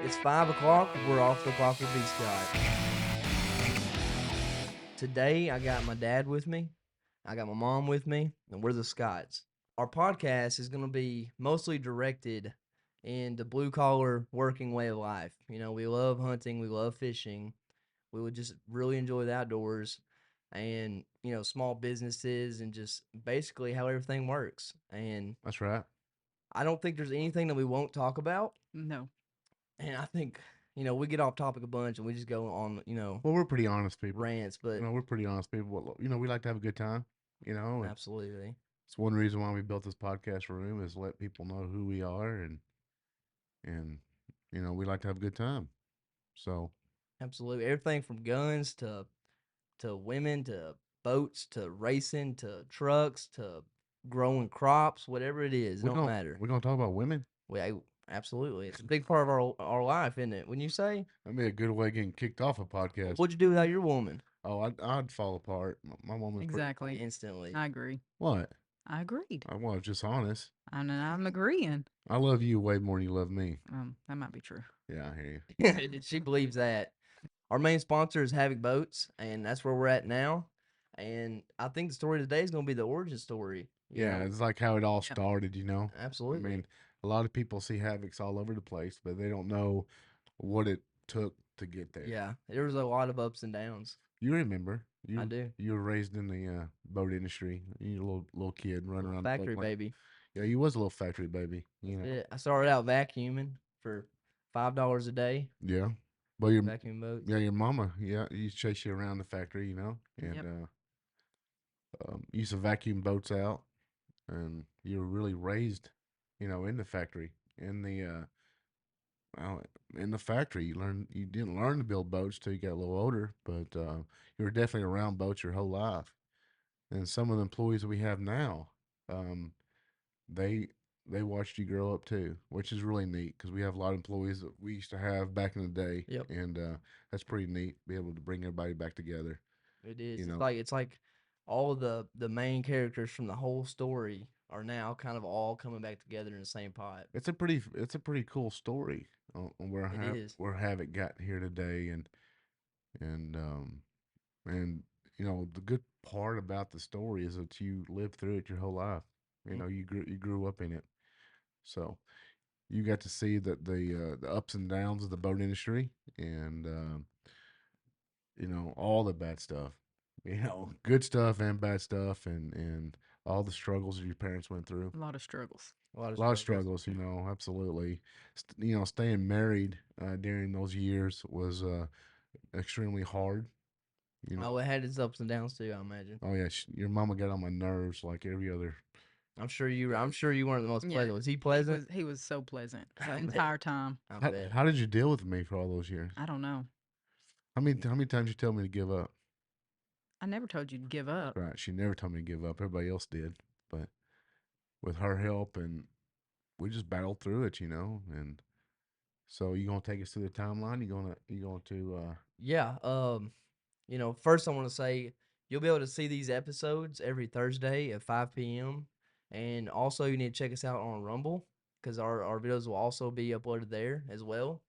It's 5 o'clock. We're off the clock with B Scott. Today, I got my dad with me. I got my mom with me, and we're the Scotts. Our podcast is going to be mostly directed in the blue collar working way of life. You know, we love hunting, we love fishing, we would just really enjoy the outdoors and, small businesses and just basically how everything works. And That's right. I don't think there's anything that we won't talk about. No. And I think, we get off topic a bunch and we just go on, Well, we're pretty honest people. rants, but We're pretty honest people. Well, we like to have a good time. And absolutely. it's one reason why we built this podcast room is to let people know who we are and we like to have a good time. So Absolutely. Everything from guns to women to boats to racing to trucks to growing crops, whatever it is, it we're don't gonna matter. we're gonna talk about women. Absolutely. It's a big part of our life, isn't it? When you say, That'd be a good way of getting kicked off a podcast. what'd you do without your woman? Oh, I'd fall apart. My woman's Exactly. Instantly. I agree. What? I agreed. I was just honest. I'm agreeing. I love you way more than you love me. That might be true. Yeah, I hear you. She believes that. Our main sponsor is Havoc Boats, and that's where we're at now. And I think the story today is going to be the origin story. Yeah, it's like how it all Yep. started. Absolutely. I mean, a lot of people see Havocs all over the place, but they don't know what it took to get there. Yeah, there was a lot of ups and downs. You remember? I do. You were raised in the boat industry. You were a little kid running around the boat Factory plant. baby. Yeah, you was a little factory baby. Yeah, I started out vacuuming for $5 a day. Yeah. But your Vacuum boats. your mama, you chase you around the factory, and Yep. used to vacuum boats out, and you were really raised, in the factory, in the well, in the factory. You didn't learn to build boats till you got a little older, but you were definitely around boats your whole life. And some of the employees that we have now, um, they they watched you grow up too, which is really neat because we have a lot of employees that we used to have back in the day, Yep. and that's pretty neat. Be able to bring everybody back together. It is. You It's know, like all of the main characters from the whole story are now kind of all coming back together in the same pot. it's a pretty cool story on It is. where Havoc got here today, and the good part about the story is that you lived through it your whole life. You grew up in it, so you got to see the ups and downs of the boat industry, and all the bad stuff, good stuff and bad stuff, and all the struggles that your parents went through. A lot of struggles. A lot of A lot of struggles. struggles, absolutely. Staying married during those years was extremely hard. You know, Oh, it had its ups and downs too, I imagine. oh yeah, your mama got on my nerves like every other. I'm sure you weren't the most Yeah. pleasant. Was he pleasant? He was so pleasant the I bet. entire time. I How, bet. how did you deal with me for all those years? I don't know. How many times you tell me to give up? I never told you to give up. Right, she never told me to give up. Everybody else did, but with her help, and we just battled through it, And so you gonna take us through the timeline? You going to? Yeah. First I want to say you'll be able to see these episodes every Thursday at 5 p.m. And also you need to check us out on Rumble because our videos will also be uploaded there as well.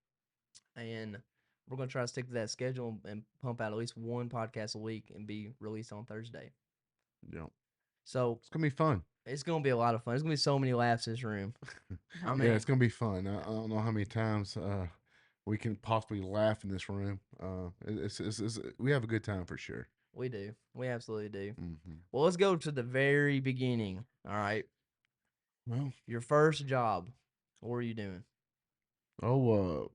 And we're gonna try to stick to that schedule and pump out at least one podcast a week and be released on Thursday. Yeah, So it's gonna be fun. it's gonna be a lot of fun. There's gonna be so many laughs in this room. I Oh, Yeah, mean, it's gonna be fun. I don't know how many times we can possibly laugh in this room. We have a good time for sure. we do. We absolutely do. Hmm. Well, let's go to the very beginning. All right. Well, Your first job. What were you doing? oh,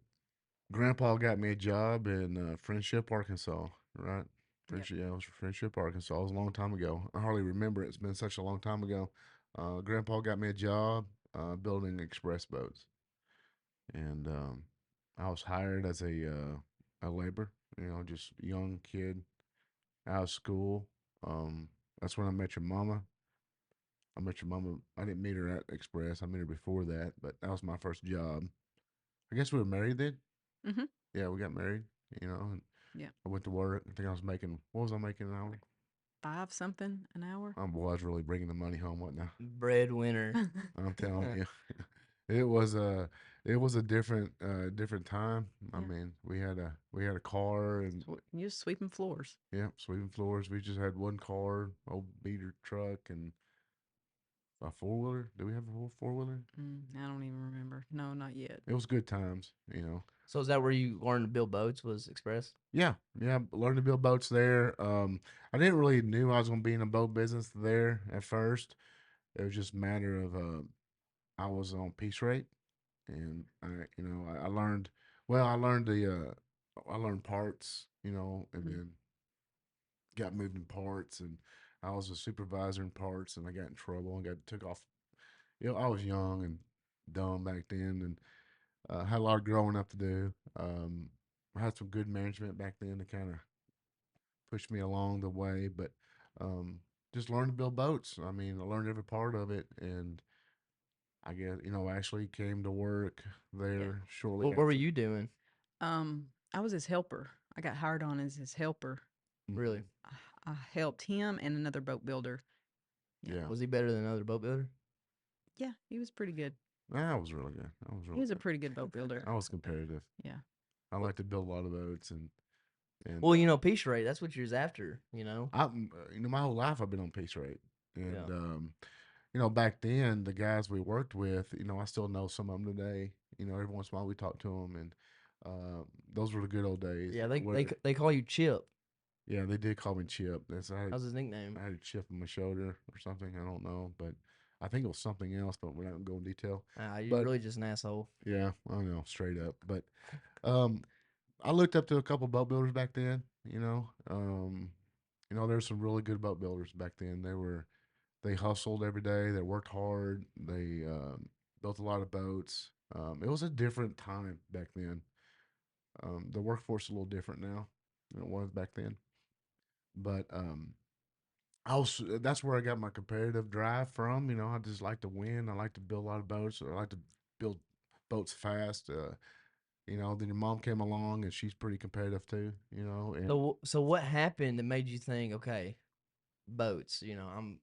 Grandpa got me a job in Friendship, Arkansas. Right, yep. Friendship. Yeah, it was Friendship, Arkansas. It was a long time ago. I hardly remember it. It's been such a long time ago. Grandpa got me a job building express boats, and I was hired as a labor. Just young kid out of school. That's when I met your mama. I met your mama. I didn't meet her at Express. I met her before that, but that was my first job. I guess we were married then. Mhm. Yeah, we got married. And Yeah. I went to work. I think I was making. What was I making an hour? 5 something an hour. Oh boy, I was really bringing the money home, wasn't I? Breadwinner. I'm telling you, it was. it was a different time. I Yeah. mean, we had a car and You're sweeping floors. yeah, sweeping floors. We just had one car, old beater truck, and a four wheeler. Do we have a four wheeler? I don't even remember. No, not yet. It was good times. So is that where you learned to build boats? Was Express? Yeah, yeah. Learned to build boats there. I didn't really knew I was gonna be in the boat business there at first. It was just a matter of I was on piece rate, and I learned. Well, I learned parts, and Mm. then got moved in parts, and I was a supervisor in parts, and I got in trouble and got took off. I was young and dumb back then, and had a lot of growing up to do. I had some good management back then to kind of push me along the way, but um, just learned to build boats. I mean, I learned every part of it, and I guess Ashley came to work Yeah. there shortly What were after. you doing? I was his helper. I got hired on as his helper. Really? Mhm. I helped him and another boat builder. Yeah. Yeah, Was he better than another boat builder? Yeah, he was pretty good. that was really good. That was He really was a good. pretty good boat builder. I was competitive. Yeah. I Well, like to build a lot of boats, and well, piece rate. That's what you was after. my whole life I've been on piece rate, Yeah. and back then the guys we worked with, I still know some of them today. Every once in a while we talk to them, and those were the good old days. Yeah. They Where, they they call you Chip. yeah, they did call me Chip. That was his nickname. I had a chip on my shoulder or something. I don't know, but I think it was something else. But we're not gonna go in detail. You're But really just an asshole. yeah, I don't know, straight up. But um, I looked up to a couple boat builders back then. There's some really good boat builders back then. They hustled every day. They worked hard. They built a lot of boats. It was a different time back then. The workforce is a little different now than it was back then. But that's where I got my competitive drive from. I just like to win. I like to build a lot of boats. I like to build boats fast. Then your mom came along and she's pretty competitive too. And So what happened that made you think, okay, boats?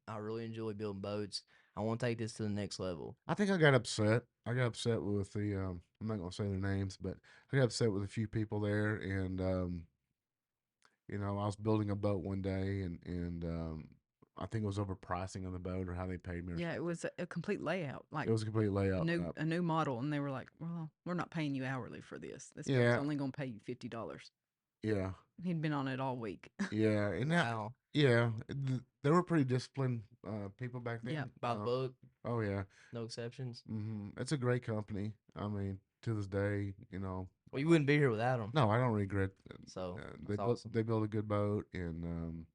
I really enjoy building boats. I want to take this to the next level. I think I got upset. I got upset with the. I'm not gonna say their names, but I got upset with a few people there, and I was building a boat one day, and I think it was over pricing on the boat or how they paid me. Yeah, it was a complete layout, It like was a complete layout. a new model, and they were like, "Well, we're not paying you hourly for this. This boat's Yeah, only going to pay you $50." yeah, He'd been on it all week. yeah, and that, Wow. yeah, they were pretty disciplined people back Yeah. then. By the book, Oh yeah, no exceptions. it's a great company. I mean, to this day, Well, you wouldn't be here without them. no, I don't regret. So They that's built awesome. they built a good boat, and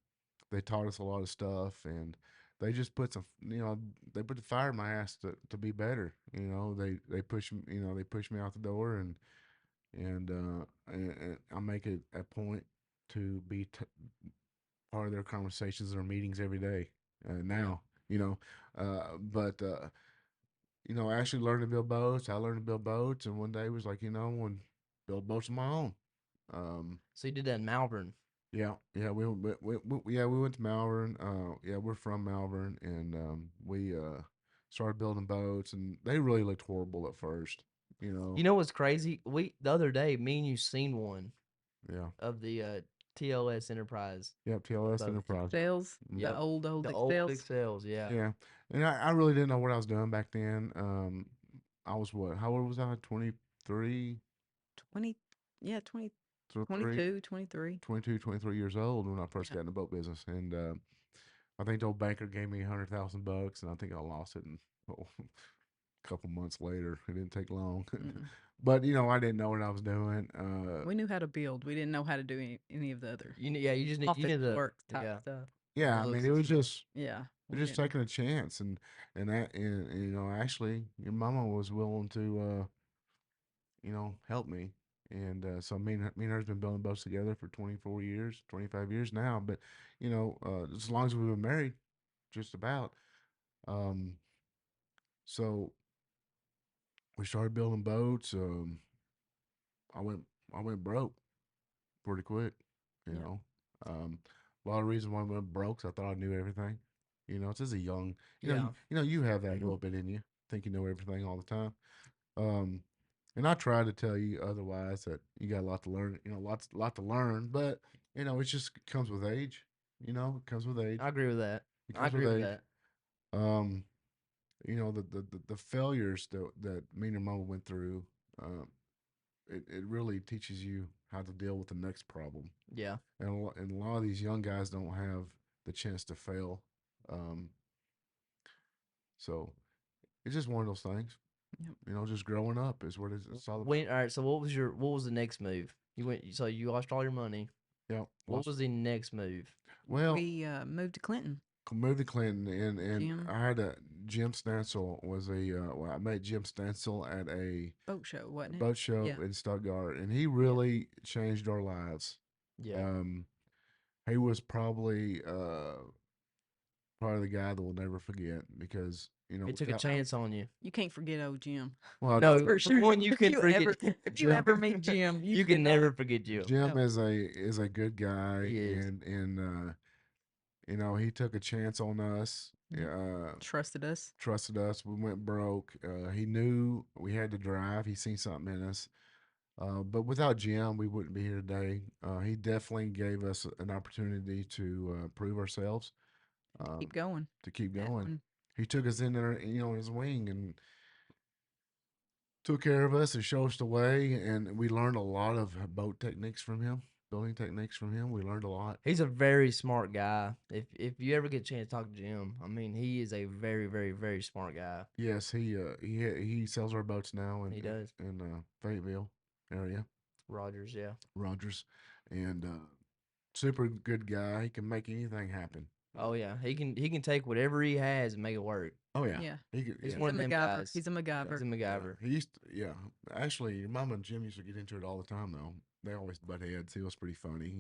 they taught us a lot of stuff, and they just put some, they put the fire in my ass to be better. They push me, they push me out the door, and I make it a point to be part of their conversations or meetings every day. Yeah. Now, but I actually learned to build boats. I learned to build boats, and one day was like, when build boats of my own. Um, So you did that in Malvern. Yeah, yeah, we went to Malvern. Yeah, we're from Malvern, and we started building boats, and they really looked horrible at first. You know, You know what's crazy? The other day, me and you seen one yeah, of the TLS Enterprise yeah, TLS boats. Enterprise. Excels, the Yep. old The old Excels. Excels, yeah. Yeah, and I really didn't know what I was doing back then. I was what? How old was I? 23, 20, yeah, 20, 3, 22, 23. 22, 23 years old when I first Yeah. got in the boat business, and I think the old banker gave me $100,000, and I think I lost it in a couple months later. It didn't take long, Mm-mm. but I didn't know what I was doing. We knew how to build. We didn't know how to do any of the other Yeah, you office need to, work type yeah, stuff. the Yeah, I mean, books it and was stuff. just Yeah, it we was just didn't. taking a chance, and actually, your mama was willing to help me. And so me and her's been building boats together for 24 years, 25 years now. But as long as we've been married, just about. Um, so we started building boats. I went I went broke pretty quick. You Yeah, know, um, a lot of reasons why I went broke. 'Cause I thought I knew everything. It's just a young. Yeah. You have that a little bit in you. Think you know everything all the time. Um, And I try to tell you otherwise that you got a lot to learn. You know, lot to learn, but it just comes with age. It comes with age. I agree with that. It I comes with agree with age. that. Um, the failures that me and your mama went through, um, it really teaches you how to deal with the next problem. Yeah. And a lot of these young guys don't have the chance to fail. Um, so it's just one of those things. Yep. Just growing up is what it's all about. All right. So what was the next move? You went. So you lost all your money. Yeah. What was the next move? Well, We moved to Clinton. moved to Clinton, and Jim. I had a Jim Stansel was I met Jim Stansel at a Boat show, wasn't it? boat show Yeah. in Stuttgart, and he really changed our lives. Yeah. Um, he was probably the guy that we'll never forget because He took a without, chance on you. You can't forget old Jim. well, No, For sure. one you If can you forget. ever, if you Jim- ever meet Jim, You can never forget Jim. Jim No. is a good guy, He is. and he took a chance on us. trusted us. Trusted us. We went broke. He knew we had to drive. He seen something in us. But without Jim, we wouldn't be here today. He definitely gave us an opportunity to prove ourselves, Keep going. to keep That going. one. He took us in there, in his wing, and took care of us and showed us the way. And we learned a lot of boat techniques from him, building techniques from him. We learned a lot. He's a very smart guy. If you ever get a chance to talk to Jim, I mean, he is a very, very, very smart guy. Yes, he sells our boats now, He does. in Fayetteville area, Rogers, yeah. Rogers, and super good guy. He can make anything happen. Oh yeah, he can take whatever he has and make it work. Oh yeah, Yeah. He could, He's yeah. one He's of a them MacGyver. guys. He's a MacGyver. He's a MacGyver. He used to, yeah. Actually, your mom and Jim used to get into it all the time though. They always butt heads. It was pretty funny.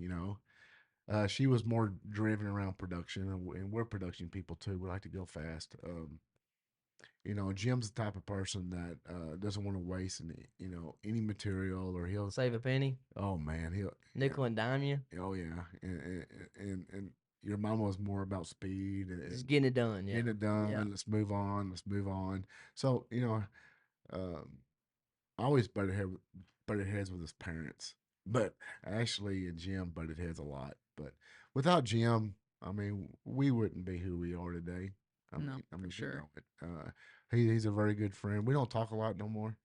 She was more driven around production, and we're production people too. We like to go fast. Jim's the type of person that doesn't want to waste any material, or he'll. Save a penny, Oh man, he'll. nickel and dime you. Oh yeah, and your mom was more about speed and Just getting it done. Yeah. getting it done. Yeah. Let's move on. Let's move on. So um, I always butted heads with his parents, but Ashley and Jim butted heads a lot. But without Jim, I mean, we wouldn't be who we are today. No, for you sure. know it. He's a very good friend. We don't talk a lot no more,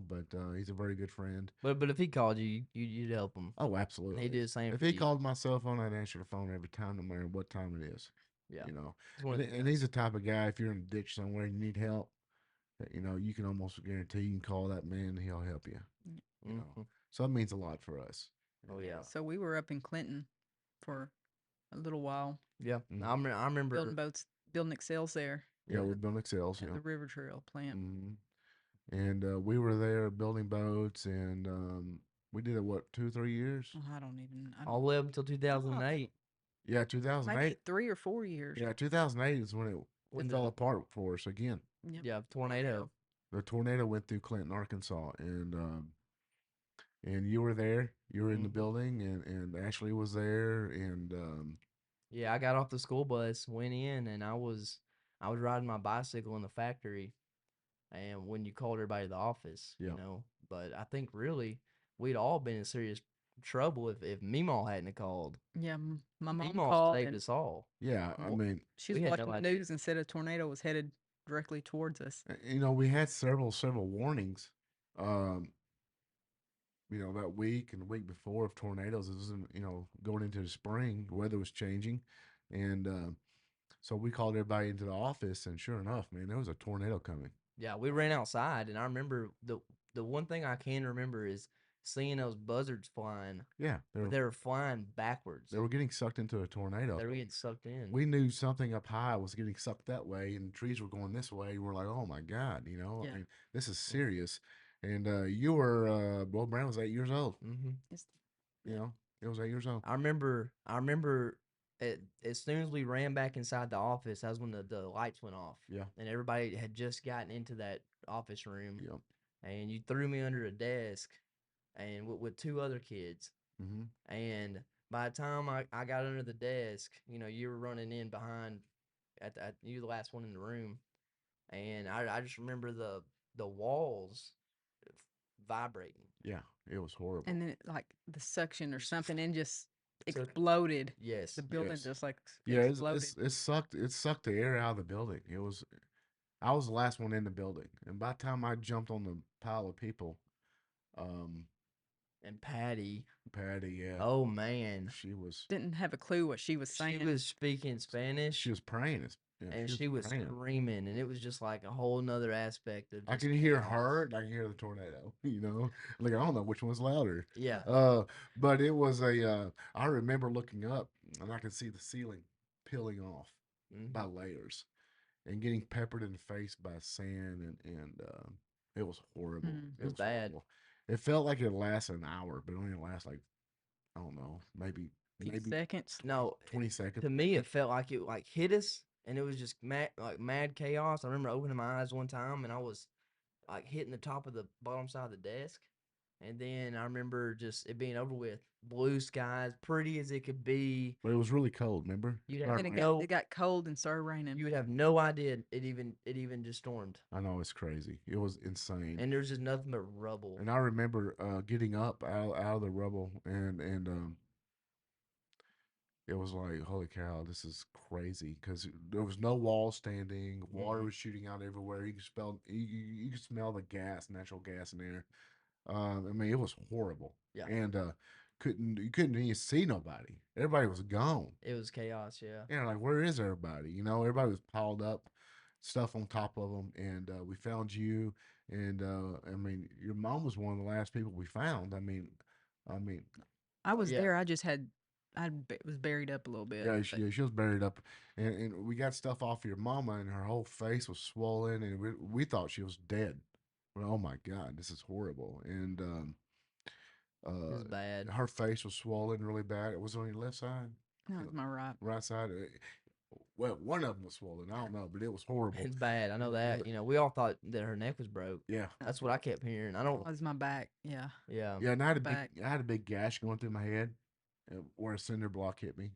but he's a very good friend. But if he called you, you'd help him. Oh, absolutely. He did the same. If for he you. called my cell phone, I'd answer the phone every time, no matter what time it is. Yeah. He's And, one of them and he's the type of guy. If you're in a ditch somewhere and you need help, that, you can almost guarantee you can call that man and he'll help you. You know, Mhm. so that means a lot for us. Oh yeah. So we were up in Clinton for a little while, Yeah. Mhm. I remember. building boats, building excels there Yeah, Yeah. we're building Excels. at Yeah. the River Trail plant. hmm And we were there building boats, and we did it, what, 2 3 years? Oh, I don't even. I all don't, the way up until 2008. Yeah, 2008. maybe 3 or 4 years. Yeah, 2008 is when it When fell the apart for us again. Yep. yeah tornado. The tornado went through Clinton, Arkansas, and you were there. You were in the Mhm. building, and Ashley was there, and Yeah, I got off the school bus, went in, and I was riding my bicycle in the factory, and when you called everybody to the office, Yeah. But I think really we'd all been in serious trouble if Meemaw hadn't have called. Yeah. My mom Meemaw called saved and us all. yeah, I Wha- mean, she was We had no watching the idea. news and said a tornado was headed directly towards us. we had several warnings. Um, that week and the week before of tornadoes. It was, going into the spring, the weather was changing, and so we called everybody into the office, and sure enough, man, there was a tornado coming. Yeah, we ran outside, and I remember the one thing I can remember is seeing those buzzards flying, Yeah, but they were flying backwards. they were getting sucked into a tornado. They were getting sucked in. We knew something up high was getting sucked that way, and the trees were going this way. We're like, oh my god, Yeah. I mean, this is serious. And you were, well, Brand was 8 years old. hmm It's, It was 8 years old. I remember as soon as we ran back inside the office, that was when the lights went off. Yeah. And everybody had just gotten into that office room. Yep. And you threw me under a desk and with two other kids. Mm-hmm. And by the time I got under the desk, you were running in behind you were the last one in the room. And I just remember the walls vibrating. Yeah, it was horrible. And then like the suction or Just something and just took- exploded. Yes. The building Yes. just like Yeah, exploded. it sucked the air out of the building. I was the last one in the building, and by the time I jumped on the pile of people, um, And Patty, Patty, yeah, oh man, she was Didn't have a clue what she was she saying. was speaking Spanish she was praying. Yeah, and she she was praying. screaming, and it was just like a whole nother aspect of I just can hear chaos. her, and I can hear the tornado. You know, like I don't know which one's louder. Yeah. But it was a. I remember looking up, and I could see the ceiling peeling off by Mhm. layers, and getting peppered in the face by sand, and it was horrible. Mm. It was bad. Horrible. It felt like it lasted an hour, but it only lasted like I don't know, Few maybe seconds. No, 20 seconds. to me it felt like it like hit us, and it was just mad chaos. I remember opening my eyes one time, and I was like hitting the top of the bottom side of the desk, and then I remember just it being over with. Blue skies, pretty as it could be. But it was really cold. Remember? You'd Started have Then raining. it got cold and started raining. you would have no idea it even just stormed, I know it's crazy. It was insane. and there's just nothing but rubble. And I remember getting up out of the rubble, and it was like, holy cow, this is crazy because there was no wall standing. Water Mhm. was shooting out everywhere. You could smell the gas, natural gas in there. I mean, it was horrible. Yeah. And you couldn't even see nobody. Everybody was gone. It was chaos. Yeah. Yeah, like where is everybody? You know, everybody was piled up, stuff on top of them, and we found you. And I mean, your mom was one of the last people we found. I mean, I was Yeah. there. I just had was buried up a little bit. yeah, but she was buried up, and we got stuff off of your mama, and her whole face was swollen, and we thought she was dead. Well, oh my God, this is horrible. And It was bad. her face was swollen really bad. It was on your left side, that was my right. right side. Well, one of them was swollen. I don't know, but it was horrible. It's bad. I know Yeah, that. You know, we all thought that her neck was broke. yeah, That's what I kept hearing. I don't. That was my back. Yeah. Yeah. yeah. And Back. I had a big gash going through my head, where a cinder block hit me.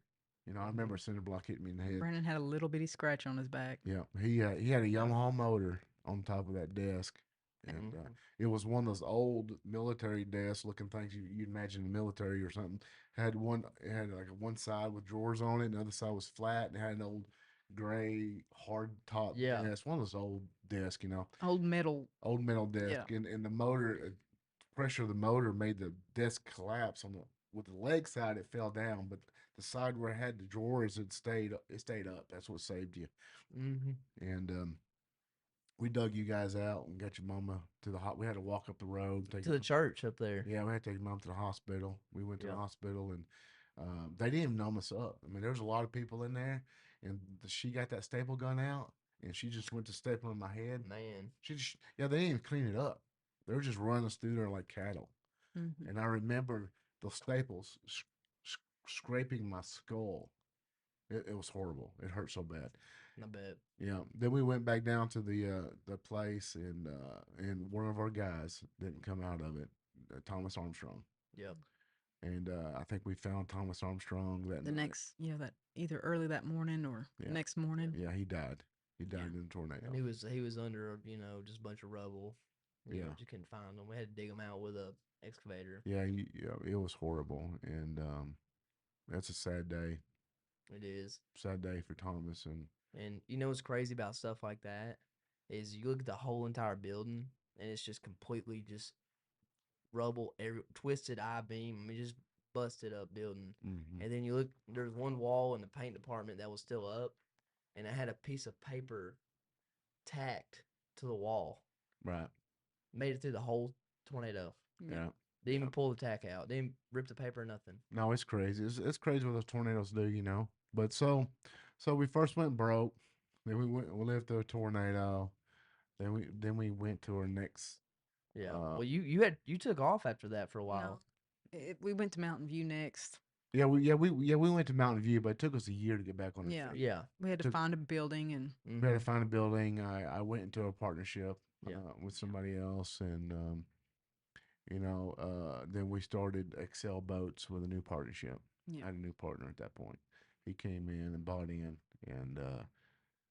You know, I Mhm. remember a cinder block hitting me in the head. Brandon had a little bitty scratch on his back. Yeah, he had a Yamaha motor on top of that desk, and Mhm. it was one of those old military desk looking things you'd imagine in the military or something. It had like one side with drawers on it, and the other side was flat, and it had an old gray hard top Yeah. desk. One of those old desks, you know, Old metal. old metal desk, Yeah. and the motor pressure of the motor made the desk collapse on the with the leg side. It fell down, but the side where it had the drawers, it stayed up. That's what saved you. Mhm. And we dug you guys out and got your mama to the hot. We had to walk up the road. To the church up there. yeah, we had to take your mom to the hospital. We went to the Yeah. hospital, and they didn't even numb us up. I mean, there was a lot of people in there, and she got that staple gun out, and she just went to stapling my head. Man. Yeah, they didn't even clean it up. They were just running us through there like cattle. Mhm. And I remember those staples scraping my skull. It was horrible. It hurt so bad. I bet. Yeah. Then we went back down to the place, and one of our guys didn't come out of it, Thomas Armstrong. Yep. And I think we found Thomas Armstrong that The night. next, that either early that morning or the Yeah. next morning. Yeah, he died. He died Yeah. in a tornado. And he was under just a bunch of rubble. You know, Yeah. just couldn't find him. We had to dig him out with a excavator. Yeah, yeah, it was horrible, and that's a sad day. It is. Sad day for Thomas, and And you know what's crazy about stuff like that is you look at the whole entire building and it's just completely just rubble, twisted I beam. I mean, just busted up building. mhm, And then you look, there's one wall in the paint department that was still up, and it had a piece of paper tacked to the wall. right, Made it through the whole tornado. yeah. Didn't even pull the tack out. Didn't rip the paper or nothing. No, it's crazy. It's crazy what those tornadoes do, you know. But so we first went broke, then we lived through a tornado, then we went to our next. Yeah. Uh, Well, you took off after that for a while. We went to Mountain View next. we went to Mountain View, but it took us a year to get back on our Yeah. feet. Yeah. We had to Took- find a building and We had to Mhm. find a building. I went into a partnership Yeah. with somebody else, and then we started Excel Boats with a new partnership. yeah. I had a new partner at that point. He came in and bought in, and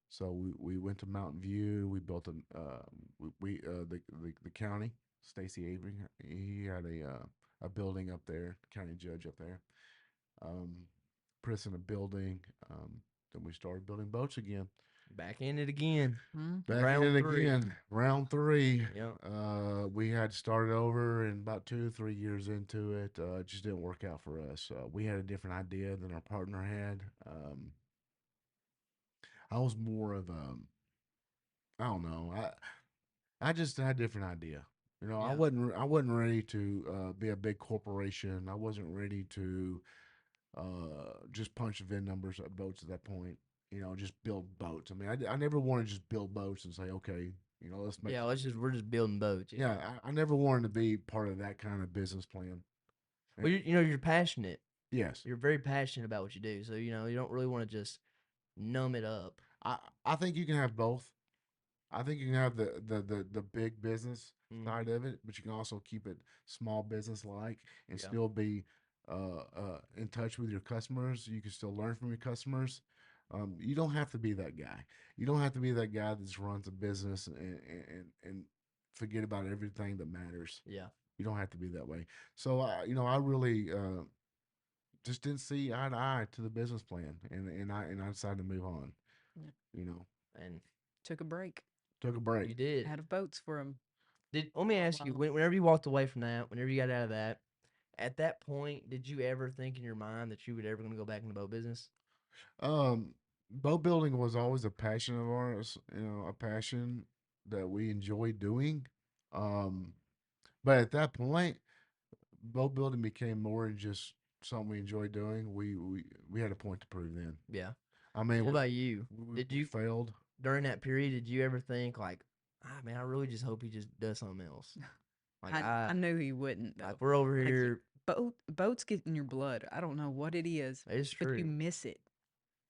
so we went to Mountain View. We built the county. Stacy Avery. He had a building up there, county judge up there. Um, prison a building. Then we started building boats again. Back in it again. Back in Round it three. again. Round three. Yep. We had started over, and about 2 or 3 years into it, it just didn't work out for us. We had a different idea than our partner had. I was more of a, I don't know. I just had a different idea. You know, Yeah. I wasn't ready to be a big corporation. I wasn't ready to just punch VIN numbers at boats at that point. You know, just build boats. I mean, I never want to just build boats and say, okay, you know, let's make. Yeah, we're just building boats. Yeah, I never wanted to be part of that kind of business plan. Well, you're passionate. Yes, You're very passionate about what you do. So, you don't really want to just numb it up. I think you can have both. I think you can have the big business side Hmm. of it, but you can also keep it small business like and Yeah. still be in touch with your customers. You can still learn from your customers. You don't have to be that guy. You don't have to be that guy that just runs a business and forget about everything that matters. Yeah. You don't have to be that way. So I really just didn't see eye to eye to the business plan, and I decided to move on. Yeah. You know, And Took a break took a break. you did. out of boats for him. Let me For a ask you, while. whenever you walked away from that, whenever you got out of that, at that point, did you ever think in your mind that you were ever going to go back into boat business? Boat building was always a passion of ours, a passion that we enjoy doing. Um, but at that point, boat building became more than just something we enjoy doing. We had a point to prove then. Yeah. I mean, What about you? Did we you failed. during that period? Did you ever think like, man, I really just hope he just does something else? Like I knew he wouldn't though. like we're over 'Cause here. boats get in your blood. I don't know what it is, It's but you true. miss it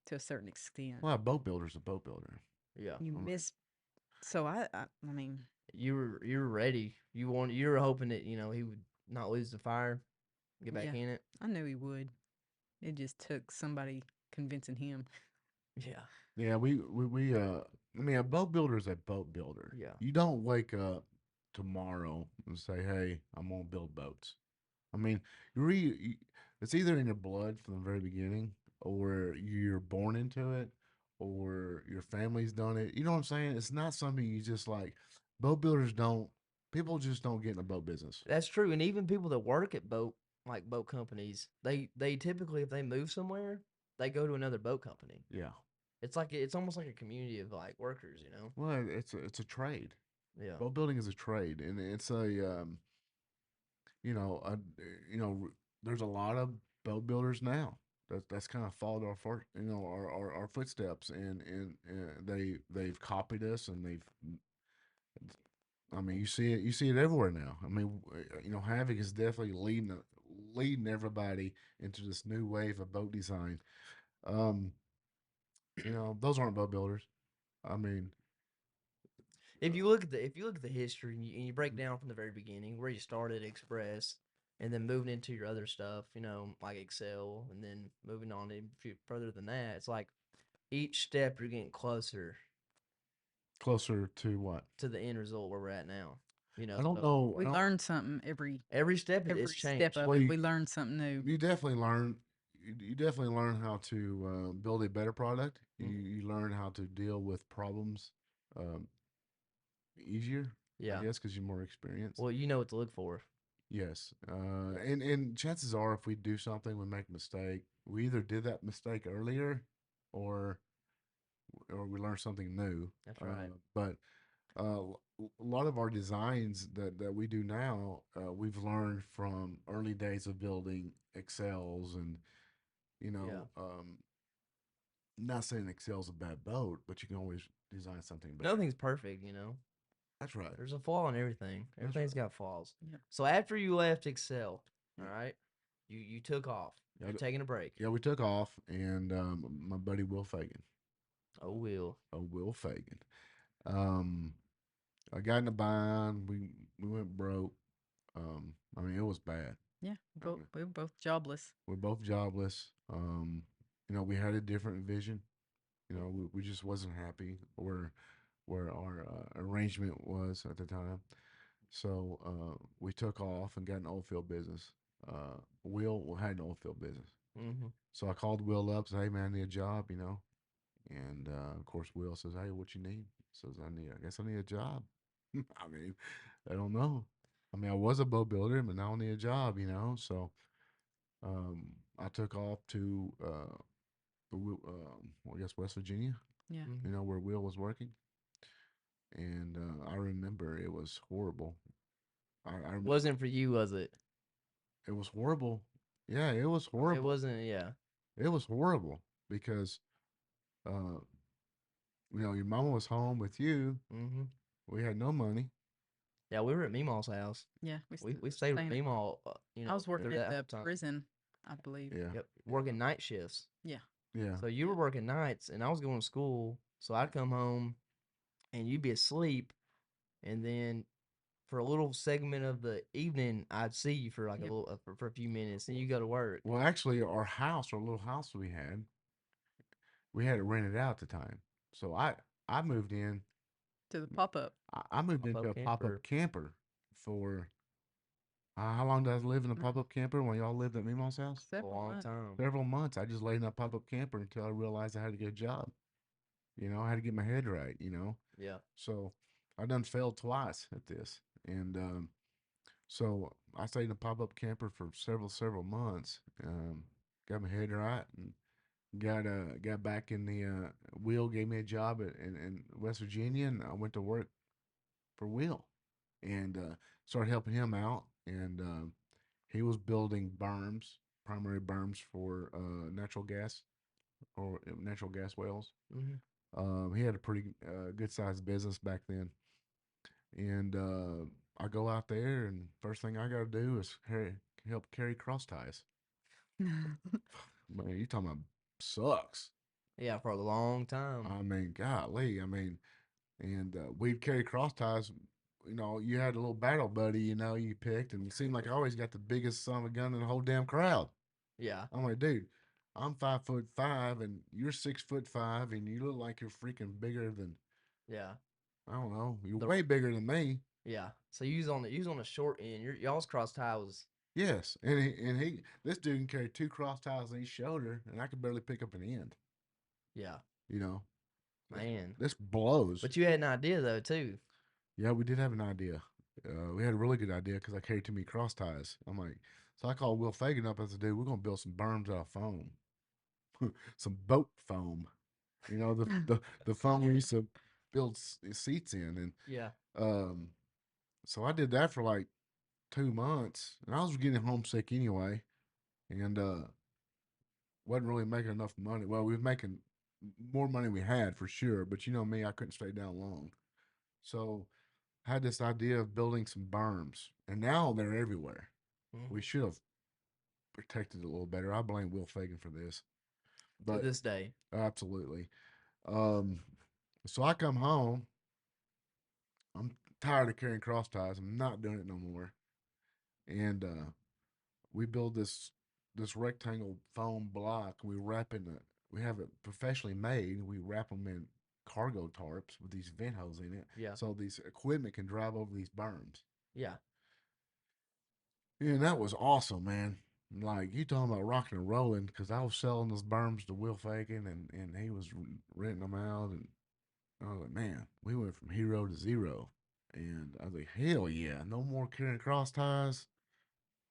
to a certain extent. Well, a boat builder's a boat builder. Yeah. You I mean, miss. So I mean, You were ready. You were hoping that he would not lose the fire, get back yeah, in it. I knew he would. It just took somebody convincing him. Yeah. yeah, I mean, a boat builder is a boat builder. Yeah. You don't wake up tomorrow and say, "Hey, I'm gonna build boats." I mean, it's either in your blood from the very beginning, or you're born into it, or your family's done it. You know what I'm saying? It's not something you just like. Boat builders don't. People just don't get in the boat business. That's true. And even people that work at boat companies, they typically if they move somewhere, they go to another boat company. Yeah. It's almost like a community of like workers. Well, it's a trade. Yeah. Boat building is a trade, and it's a you know, you know, there's a lot of boat builders now that's kind of followed our footsteps, and they've copied us, and I mean, you see it everywhere now. I mean, Havoc is definitely leading everybody into this new wave of boat design. Um, those aren't boat builders. I mean, If you look at the history and you break down from the very beginning where you started Express and then moving into your other stuff, like Excel, and then moving on further than that, it's like each step you're getting closer closer to what? to the end result where we're at now. I don't So know. I We don't. learn something every step every it's step changed. of Well, it. We learn something new. you definitely learn. You definitely learn how to build a better product. Mhm. You learn how to deal with problems um, easier, I Yeah. guess, because you're more experienced. Well, you know what to look for. Yes, and chances are, if we do something, we make a mistake. We either did that mistake earlier, or or we learn something new. That's right. But a lot of our designs that we do now, we've learned from early days of building Excels, and you Yeah. know, not saying Excel's a bad boat, but you can always design something better. Nothing's perfect. That's right. There's a flaw in everything. That's Everything's right. got flaws. Yeah. So after you left Excel, all Yeah. right, you took off. Yeah, You're taking a break. yeah, we took off, and my buddy Will Fagan, Oh, Will. Will Fagan, um, I got in a bind. We went broke. I mean, it was bad. Yeah, I mean, we were both jobless. we're both jobless. We had a different vision. We just wasn't happy where our arrangement was at the time. So we took off and got an oil field business. Will had an oil field business. Mm-hmm. So I called Will up, said, "Hey man, I need a job, you know." And of course, Will says, "Hey, what you need?" Says, I guess I need a job." I mean, I don't know. I mean, I was a boat builder, but now I need a job, you know. So I took off to, I guess, West Virginia, Yeah. you Mm-hmm. know, where Will was working. And I remember it was horrible. I remember Wasn't for you, was it? it was horrible. Yeah, it was It horrible. wasn't. Yeah. It was horrible because, uh, you know, your mama was home with you. Mm-hmm. We had no money. Yeah, we were at Meemaw's house. Yeah. We stayed with staying at- Meemaw. I was Through working at that the whole time. prison, I believe. Yeah, Yep, working night shifts. Yeah. yeah. So you were Yeah. working nights, and I was going to school. So I'd come home, and you'd be asleep, and then for a little segment of the evening, I'd see you for like a Yep. little for a few minutes, and you go to work. Well, actually, our little house we had it rented out at the time. So I moved in. To the pop up. I moved Pop into up a pop camper. up camper for how long did I live in a pop up camper when y'all lived at Meemaw's house? A Several long months. time. Several months. I just laid in that pop up camper until I realized I had to get a job. You know, I had to get my head right. You know, Yeah. so I done failed twice at this, and so I stayed in a pop up camper for several months. Got my head right and got back in the Will gave me a job in West Virginia, and I went to work for Will, and started helping him out. And he was building berms, primary berms for natural gas or natural gas wells. Mm-hmm. He had a pretty good sized business back then, and I go out there, and first thing I got to do is help carry cross ties. Man, you talking about sucks. Yeah, for a long time. I mean, golly, I mean, and we'd carry cross ties. You know, you had a little battle buddy, you know, you picked, and it seemed like I always got the biggest son of a gun in the whole damn crowd. Yeah. I'm like, dude, I'm 5'5", and you're 6'5", and you look like you're freaking bigger than Yeah. I don't know, you're The way bigger than me. yeah. So you was on the short end. Y'all's cross tie was Yes, and this dude can carry two cross ties on each shoulder, and I could barely pick up an end. yeah, You know, this, man. this blows. But you had an idea though too. Yeah, we did have an idea. We had a really good idea because I carried too many cross ties. I'm like, so I called Will Fagan up. I said, dude, we're gonna build some berms out of foam, some boat foam. You know, the foam we used to build seats in, and Yeah. um, so I did that for like 2 months, and I was getting homesick anyway, and wasn't really making enough money. Well, we were making more money we had for sure, but you know me, I couldn't stay down long. So I had this idea of building some berms, and now they're everywhere. Mm-hmm. We should have protected it a little better. I blame Will Fagan for this, To but this day. absolutely. Um, so I come home. I'm tired of carrying cross ties. I'm not doing it no more. And we build this rectangle foam block. We wrap in it. We have it professionally made. We wrap them in cargo tarps with these vent holes in it, Yeah. so these equipment can drive over these berms. Yeah. Yeah, and that was awesome, man. Like you talking about rocking and rolling, because I was selling those berms to Will Fagan, and he was renting them out, and I was like, man, we went from hero to zero, and I was like, hell yeah, no more carrying cross ties.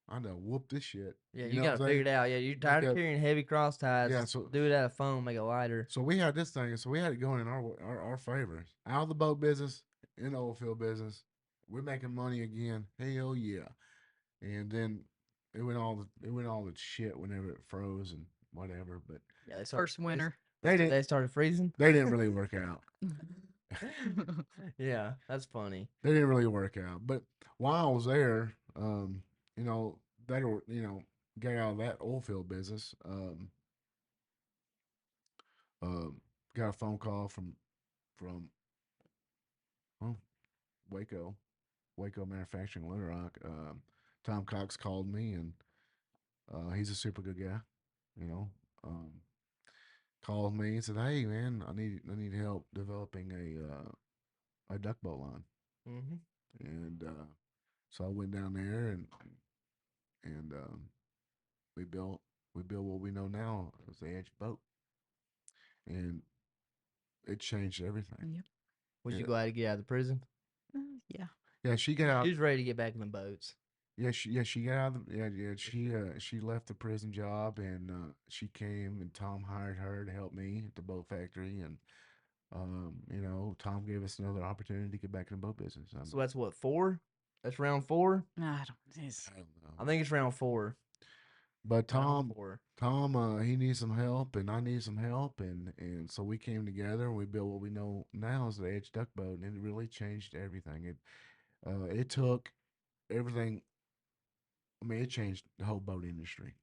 I done whoop this shit. Yeah, You you know what got I'm to saying? figure it out. Yeah, you're Make tired of that, carrying heavy cross ties. yeah. Just do it out of foam, make it lighter. So we had this thing, so we had it going in our favor. Out of the boat business, in the oil field business, we're making money again. Hell yeah! And then it went all the shit whenever it froze and whatever. But Yeah, First winter. they didn't they started freezing. they didn't really work out. Yeah, that's funny. They didn't really work out. But while I was there, you know, they were get out of that oil field business. Got a phone call from oh, Waco, Waco Manufacturing, Little Rock. Tom Cox called me, and he's a super good guy. You know, um, called me and said, "Hey, man, I need help developing a duck boat line." Mm-hmm. And So I went down there and we built we built what we know now as the Edge boat, and it changed everything. Yep. Was you Yeah, glad to get out of the prison? Yeah. yeah. She got She out. was ready to get back in the boats. She got out of the, yeah. She left the prison job and she came and Tom hired her to help me at the boat factory and Tom gave us another opportunity to get back in the boat business. So that's what, 4? That's round 4? I don't. It's, I don't know. I think it's round 4. But Round 4. Tom, he needs some help, and I need some help, and so we came together and we built what we know now as the Edge Duck Boat, and it really changed everything. It took everything. I mean, it changed the whole boat industry.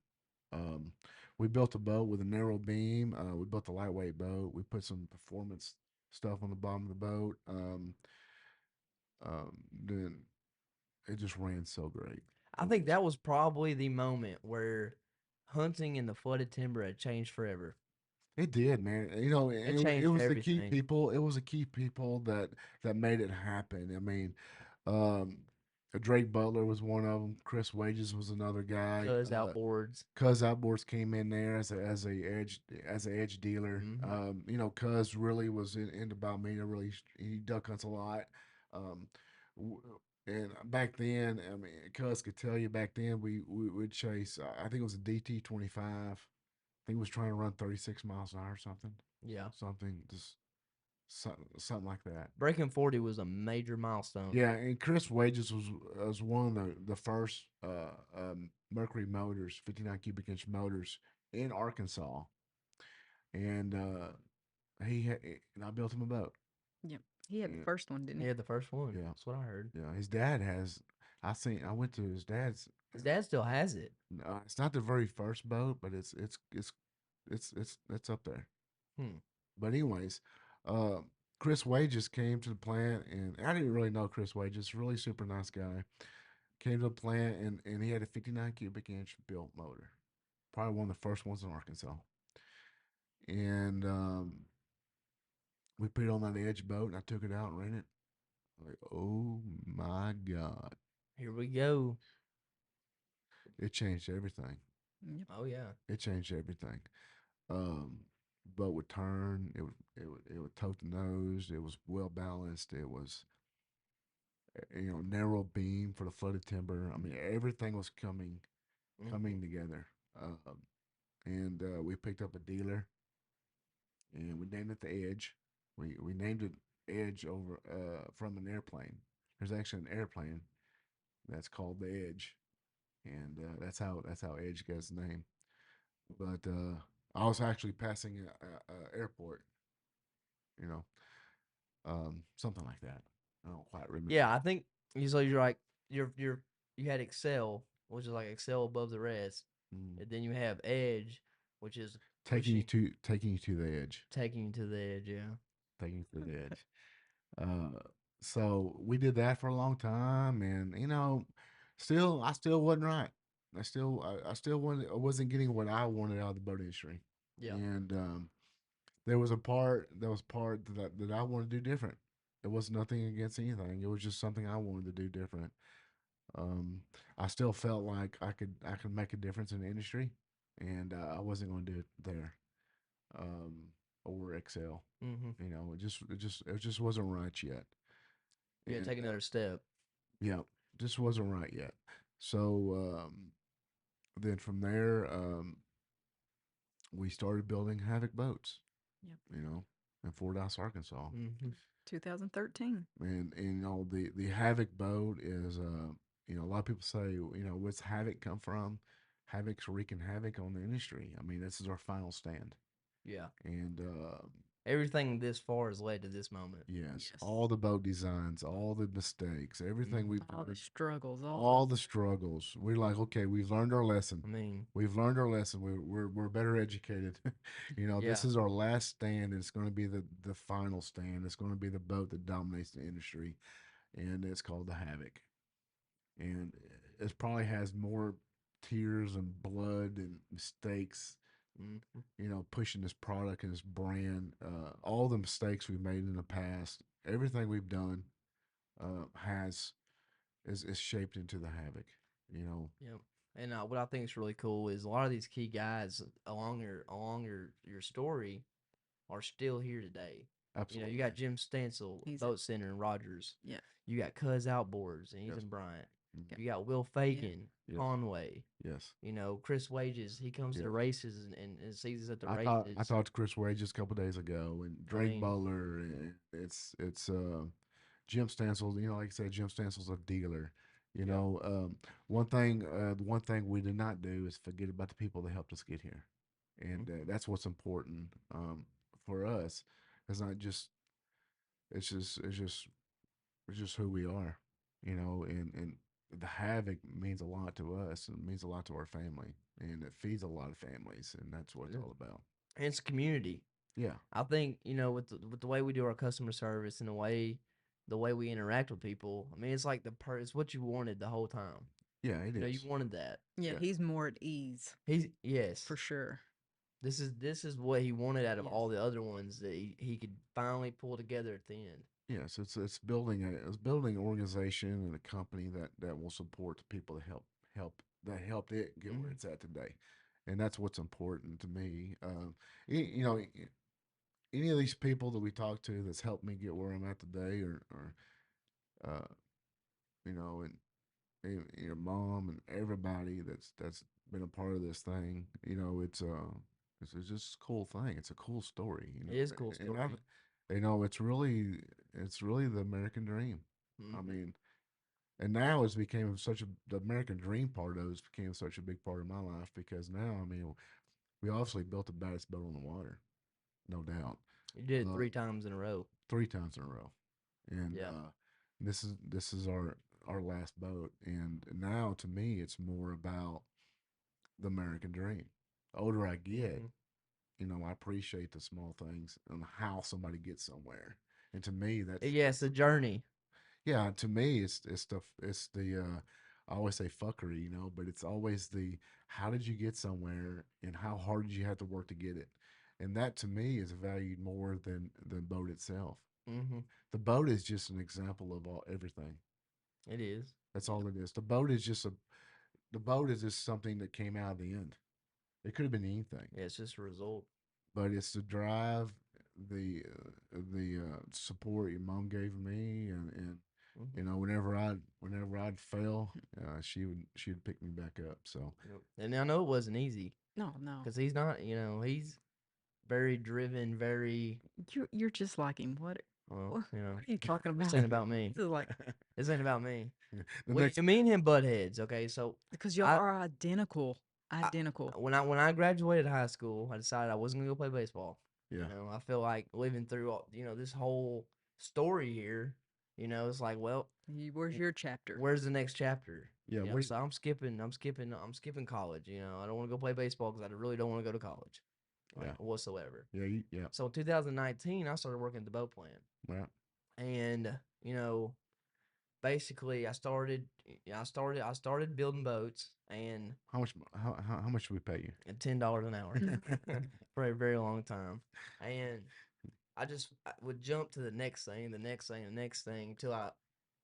Um, we built a boat with a narrow beam. We built a lightweight boat. We put some performance stuff on the bottom of the boat. Then it just ran so great. I think that was probably the moment where hunting in the flooded timber had changed forever. It did, man. It It changed was the key everything. people. It was the key people that made it happen. I mean, um, Drake Butler was one of them. Chris Wages was another guy. Cuz outboards. Cuz Outboards came in there as a edge dealer. Hmm. Cuz really was into Balmina. Really, he duck hunts a lot. Um, w- and back then, I mean, Cuz could tell you back then we would chase. I think it was a DT 25. Think he was trying to run 36 miles an hour or something. Yeah. Something just something like that. Breaking 40 was a major milestone. Yeah, and Chris Wages was one of the first Mercury motors, 59 cubic inch motors in Arkansas, and and I built him a boat. yep. He had the Yeah, first one, didn't He he? had the first one. yeah, That's what I heard. yeah. His dad has. I went to his dad's. His dad still has it. It's not the very first boat, but it's up there. Hmm. But anyways, uh, Chris Wages came to the plant, and I didn't really know Chris Wages. Really super nice guy. Came to the plant, and he had a 59 cubic inch built motor, probably one of the first ones in Arkansas. And we put it on that edge boat, and I took it out and ran it. Like, oh my God, Here we go. it changed everything. Yep. Oh yeah. It changed everything. Um, Boat would turn. It would tote the nose. It was well balanced. It was narrow beam for the flooded timber. I mean, everything was coming Mhm. together. And we picked up a dealer, and we named it the Edge. We named it Edge over from an airplane. There's actually an airplane that's called the Edge, and that's how Edge got its name. But I was actually passing a airport, you know, something like that. I don't quite remember. Yeah, I think you're like you had Excel, which is like Excel above the rest, Mm. and then you have Edge, which is Taking you to the edge. taking you to the edge. Yeah. Taking you to the edge. So we did that for a long time, and I still wasn't right. I still wasn't getting what I wanted out of the boat industry, Yeah. and there was part that I wanted to do different. It was nothing against anything. It was just something I wanted to do different. Um, I still felt like I could make a difference in the industry, and I wasn't going to do it there or excel. Mm-hmm. It just wasn't right yet. Yeah. And Take another step. yeah, just wasn't right yet. So then from there, we started building Havoc Boats. Yep. In Fordyce, Arkansas. Mm-hmm. 2013. And the Havoc boat is a lot of people say, what's Havoc come from? Havoc's wreaking havoc on the industry. I mean, this is our final stand. Yeah. And Everything this far has led to this moment. yes, Yes. all the boat designs, all the mistakes, everything we've All the learned, struggles. all the struggles. We're like, okay, we've learned our lesson. I mean, We've learned our lesson. We're better educated. This Yeah. is our last stand. It's going to be the final stand. It's going to be the boat that dominates the industry, and it's called the Havoc. And it probably has more tears and blood and mistakes. mhm. Pushing this product and this brand. All the mistakes we've made in the past, everything we've done has is shaped into the Havoc. You know, Yep. And what I think is really cool is a lot of these key guys along your story are still here today. You know, you absolutely. got Jim Stansel, He's Boat Center in Rogers. yeah. You got Cuz Outboards, and he's Yes. in Bryant. Mhm. Yeah. You got Will Yeah. Fagan, Yes. Conway. Yes. You know, Chris Wages, he comes to the Yes. races and sees us at the I races. talked to Chris Wages a couple days ago, and I Drake mean, Butler. And it's Jim Stansel. You know, like I said, Jim Stansel's a dealer. You yep. know, the one thing we did not do is forget about the people that helped us get here, and Mhm. that's what's important for us. It's not just it's just it's just it's just who we are, you know, and the Havoc means a lot to us and means a lot to our family, and it feeds a lot of families, and that's what it's Yeah. all about. And it's a community. Yeah, I think, you know, with the way we do our customer service and the way we interact with people, I mean, it's like it's what you wanted the whole time. yeah, it You know, you is. wanted that. Yeah, Yeah, he's more at ease He's yes. for sure. This is what he wanted out of Yes. all the other ones that he could finally pull together at the end. yes, it's building an organization and a company that will support the people that helped it get where Hmm. it's at today, and that's what's important to me. You know, any of these people that we talk to that's helped me get where I'm at today, or uh, you know, and your mom and everybody that's been a part of this thing. You know, it's just a cool thing. It's a cool story. You It is a know, cool and story. you know, it's really the American dream. I Hmm. mean, and now it's became such a the American dream part of it became such a big part of my life because now I mean we obviously built the baddest boat on the water, no doubt. You did it Uh, 3 times in a row. 3 times in a row, and Yeah. this is our last boat, and now to me it's more about the American dream. The older I get, Hmm. you know, I appreciate the small things and how somebody gets somewhere. And to me, Yeah, it's that's a journey. yeah. To me, it's the I always say fuckery, you know, but it's always the how did you get somewhere and how hard did you have to work to get it, and that to me is valued more than the boat itself. Hmm. The boat is just an example of everything. It is. That's Yeah. all it is. The boat is just something that came out of the end. It could have been anything, Yeah, it's just a result. but it's the drive, the support your mom gave me, and Hmm. you know whenever I'd fail, she'd pick me back up. So Yep. And I know it wasn't easy No, no. because he's not. You know, he's very driven. Very You're just like him. well. What, You know, what are you talking this about? ain't about me. This is like This ain't about me. the We next, me and him butt heads. Okay, so because y'all I are identical. I, Identical. when I graduated high school, I decided I wasn't gonna go play baseball. You yeah, know, I feel like living through this whole story here. You know, it's like, well, Where's your chapter? where's the next chapter? yeah, You know, so I'm skipping college. You know, I don't want to go play baseball because I really don't want to go to college, yeah, like whatsoever. yeah, So in 2019, I started working at the boat plant, yeah. and basically I started building boats and How much should we pay at $10 an hour you? for a very long time. And I would jump to the next thing, the next thing, the next thing until I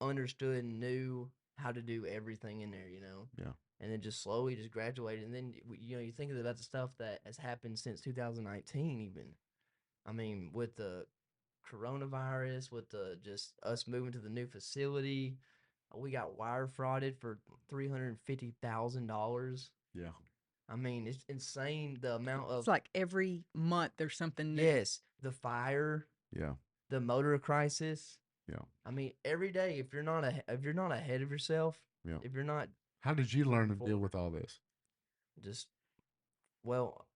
understood and knew how to do everything in there, Yeah, And then just slowly just graduated. And then, you think about the stuff that has happened since 2019, even. I mean, with the coronavirus, with the just us moving to the new facility, we got wire frauded for $350,000. yeah, I mean, it's insane the amount It's of like every month there's something new. yes, the fire, yeah, the motor crisis. yeah, I mean, every day if you're not ahead of yourself, yeah. if you're not How did you learn moving to deal forward, with all this? just well,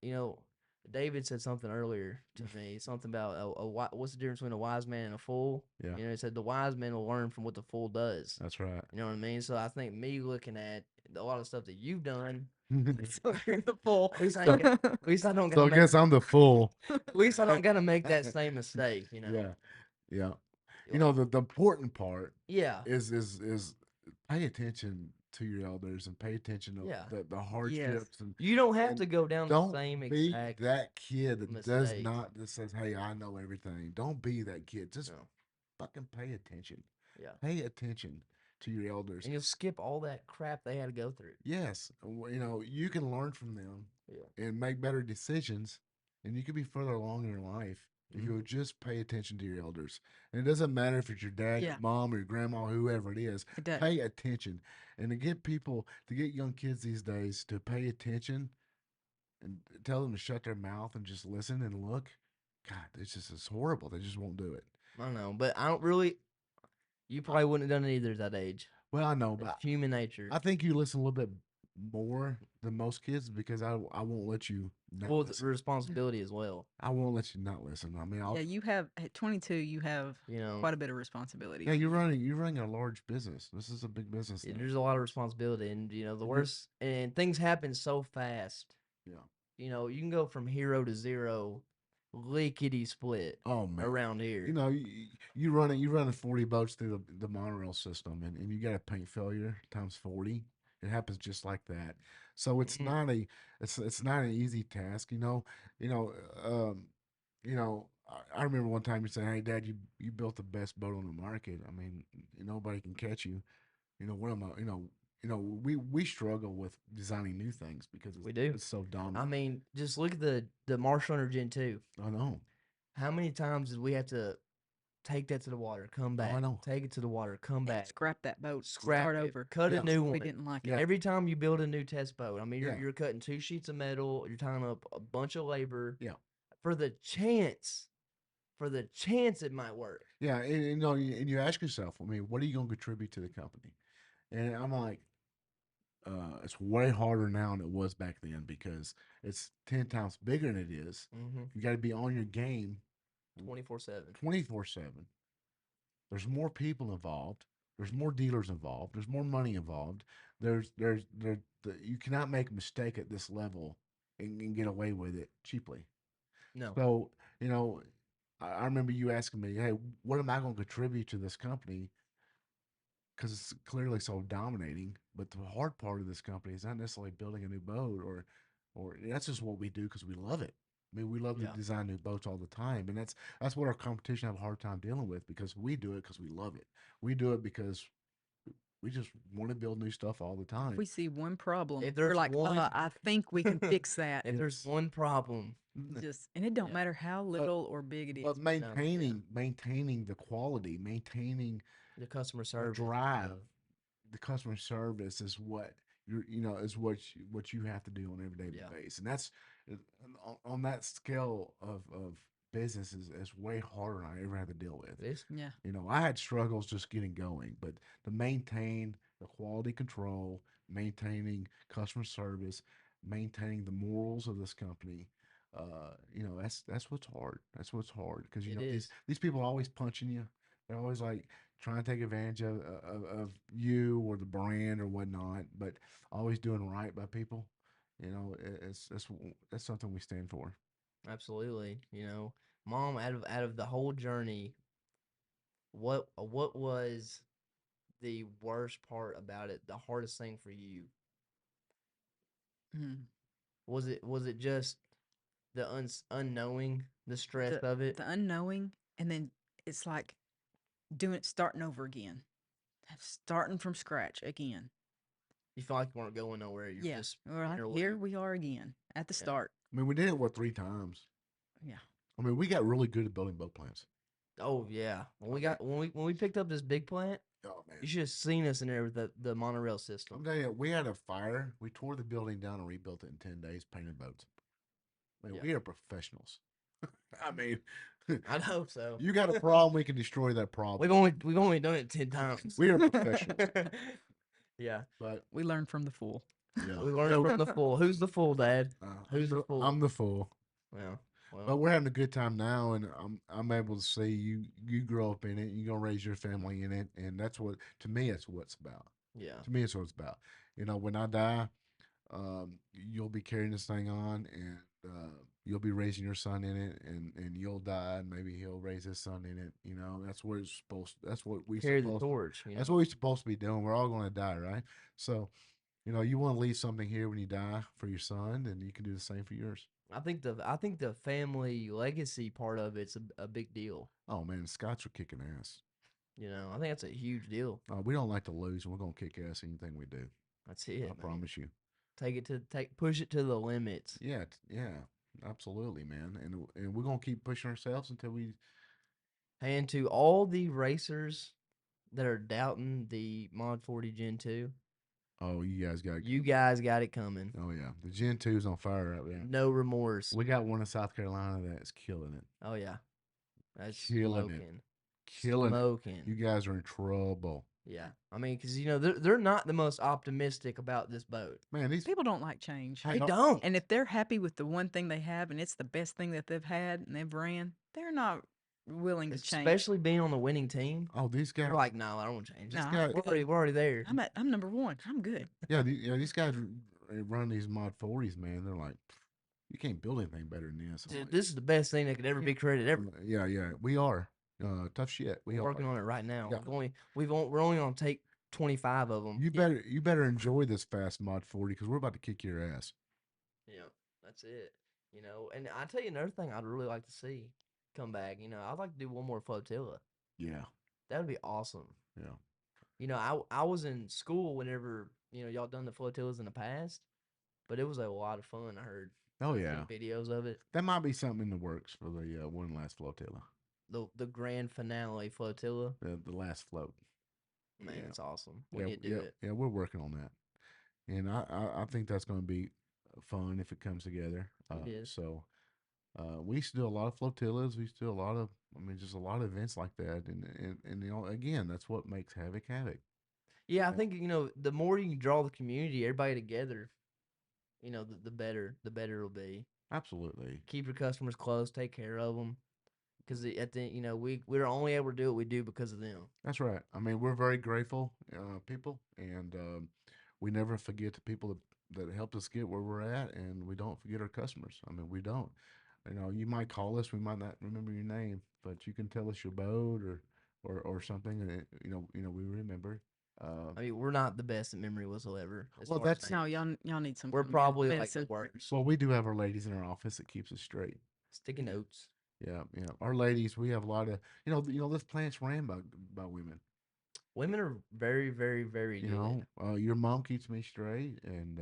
David said something earlier to me, something about what's the difference between a wise man and a fool? Yeah, He said the wise man will learn from what the fool does. that's right. You know what I mean? So I think me looking at a lot of stuff that you've done, So you're the fool. at least I ain't got, at least I don't So gotta I make guess I'm the fool. at least I don't gotta make that same mistake. Yeah, yeah. You Like, know the important part yeah, is pay attention to your elders and pay attention to yeah. the Yes. hardships You don't have and to go down the don't same be exact that kid that does mistakes. not that says, "Hey, I know everything." Don't be that kid. Just No, fucking pay attention. yeah, Pay attention. to your elders. And you'll skip all that crap they had to go through. Yes, you can learn from them Yeah. and make better decisions, and you can be further along in your life if Mhm. you would just pay attention to your elders. And it doesn't matter if it's your dad, your Yeah. mom, or your grandma, whoever it is. It does. Pay attention, and to get young kids these days to pay attention and tell them to shut their mouth and just listen and look. God, it's horrible. They just won't do it. I don't know, but I don't really. You probably wouldn't have done it either at that age. Well, I know, It's but human nature. I think you listen a little bit more than most kids because I won't let you not Well, the listen. responsibility as well. I won't let you not listen. I mean, Yeah, you have at 22, you have You know, quite a bit of responsibility. yeah, you're running a large business. This is a big business. Now. there's a lot of responsibility, and the And worst, and things happen so fast. Yeah. You can go from hero to zero, lickety split Oh man. around here. You running 40 boats through the monorail system, and you got a paint failure times 40. It happens just like that. So it's Mhm. not a it's not an easy task. You know. Um, I remember one time you said, "Hey, Dad, you built the best boat on the market. I mean, nobody can catch you." What am I? We struggle with designing new things because We do. it's so I dominant. mean, just look at the Marsh Runner Gen 2. I know. How many times did we have to take that to the water, come Oh, I back, know. take it to the water, come back, Scrap that boat, scrap start it, over. cut Yeah. a new We one. didn't like Yeah. it. Every time you build a new test boat, I mean, you're Yeah. you're cutting 2 sheets of metal, you're tying up a bunch of labor Yeah. for the chance it might work. Yeah, and you ask yourself, I mean, what are you going to contribute to the company? And I'm like, it's way harder now than it was back then because it's 10 times bigger than it is. Mm-hmm. You got to be on your game 24/7. 24/7. There's more people involved. There's more dealers involved. There's more money involved. You cannot make a mistake at this level and get away with it cheaply. No. So, you know, I remember you asking me, hey, what am I going to contribute to this company? Because it's clearly so dominating. But the hard part of this company is not necessarily building a new boat or that's just what we do because we love it. I mean, we love to Yeah. design new boats all the time, and that's what our competition have a hard time dealing with because we do it because we love it. We do it because we just want to build new stuff all the If time. we see one problem, If we're there's like, one- I think we can fix that. If there's Yes. one problem, And it don't Yeah. matter how little or big it is. But yeah. maintaining the quality, maintaining the customer the service, drive, the customer service is what what you have to do on an everyday Yeah. basis, and that's on that scale of business is way harder than I ever had to deal with. It is. Yeah. I had struggles just getting going, but to maintain the quality control, maintaining customer service, maintaining the morals of this company, that's what's hard. That's what's hard because It these is. these people are always punching you. They're always like trying to take advantage of you or the brand or whatnot, but always doing right by people. That's something we stand for. Absolutely. Mom, out of the whole journey, what was the worst part about it? The hardest thing for you? Mm. Was it just the unknowing, the stress The of it? the unknowing, and then it's like starting over again, starting from scratch again. You feel like you weren't going nowhere. You're Yeah, just we're like, interlude. here we are again at the Yeah. start. I mean, we did it 3 times. Yeah. I mean, we got really good at building boat plants. Oh yeah. When we picked up this big plant, Oh man, you should have seen us in there with the monorail I'm system. telling you, we had a fire. We tore the building down and rebuilt it in 10 days, painted boats. I mean, Yeah. we are professionals. I mean, I'd hope so. you got a problem, we can destroy that problem. We've only done it 10 times. We are professionals. Yeah. But We learn from the fool. yeah, We learned from the fool. Who's the fool, Dad? Who's the fool? I'm the fool. Yeah. But Well, we're having a good time now, and I'm able to see you grow up in it. You're gonna raise your family in it, and that's what to me it's what it's about. yeah. To me, it's what it's about. When I die, you'll be carrying this thing on, and you'll be raising your son in it, and you'll die, and maybe he'll raise his son in it. That's what it's supposed. That's what we Carry the supposed. torch. That's what we're supposed to be doing. We're all going to die, right? So, you want to leave something here when you die for your son, and you can do the same for yours. I think the family legacy part of it's a big deal. Oh man, Scots are kicking ass. I think that's a huge deal. We don't like to lose, and we're gonna kick ass anything we do. That's it, I man. promise you. Push it to the limits. Yeah, yeah, absolutely, man. And we're gonna keep pushing ourselves until we. And to all the racers that are doubting the Mod 40 Gen 2, Oh, you guys got. you guys got it coming. Oh yeah, the Gen 2's on fire out there. No remorse. We got one in South Carolina that's killing it. Oh yeah, that's Killing it. smoking. Killing Smoking. it. You guys are in trouble. Yeah, I mean, because they're not the most optimistic about this boat. Man, these People don't like change. Hey, They no- don't. And if they're happy with the one thing they have and it's the best thing that they've had and they've ran, they're not willing to change. Especially being on the winning team. Oh, these guys. They're like, no, I don't want to change. No, guy- We're already there. I'm number one. I'm good. Yeah, these guys run these Mod 40s, man. They're like, you can't build anything better than this. I'm Dude, like, this is the best thing that could ever be created ever. yeah, we are. Tough shit. We We're are. working on it right now. Yeah. We're only on take 25 of them. You better enjoy this fast Mod 40 because we're about to kick your ass. Yeah, that's it. And I tell you another thing I'd really like to see come back. I'd like to do one more flotilla. Yeah, That would be awesome. yeah. I was in school whenever y'all done the flotillas in the past, but it was a lot of fun. I heard. Oh I've yeah. seen videos of it. That might be something in the works for the one last flotilla, The grand finale flotilla. the last float. Man, Yeah. it's awesome. We need to do yeah, it. yeah. We're working on that, and I think that's going to be fun if it comes together. It is. So we used to do a lot of flotillas. We used to do a lot of, just a lot of events like that, and again, that's what makes Havoc Havoc. Yeah, I think the more you can draw the community, everybody together, the better it'll be. Absolutely. Keep your customers close, take care of them, because at the we're only able to do what we do because of them. That's right. I mean, we're very grateful people, and we never forget the people that helped us get where we're at, and we don't forget our customers. I mean, we don't. You might call us, we might not remember your name, but you can tell us your boat or something, and we remember. I mean, we're not the best at memory whatsoever. Well, far as that's- No, names. y'all need some. We're kind of probably like medicine. the worst. Well, we do have our ladies in our office that keeps us straight. Sticky notes. Yeah, yeah. Our ladies, we have a lot of this plant's ran by women. Women are very, very, very good. Your mom keeps me straight, and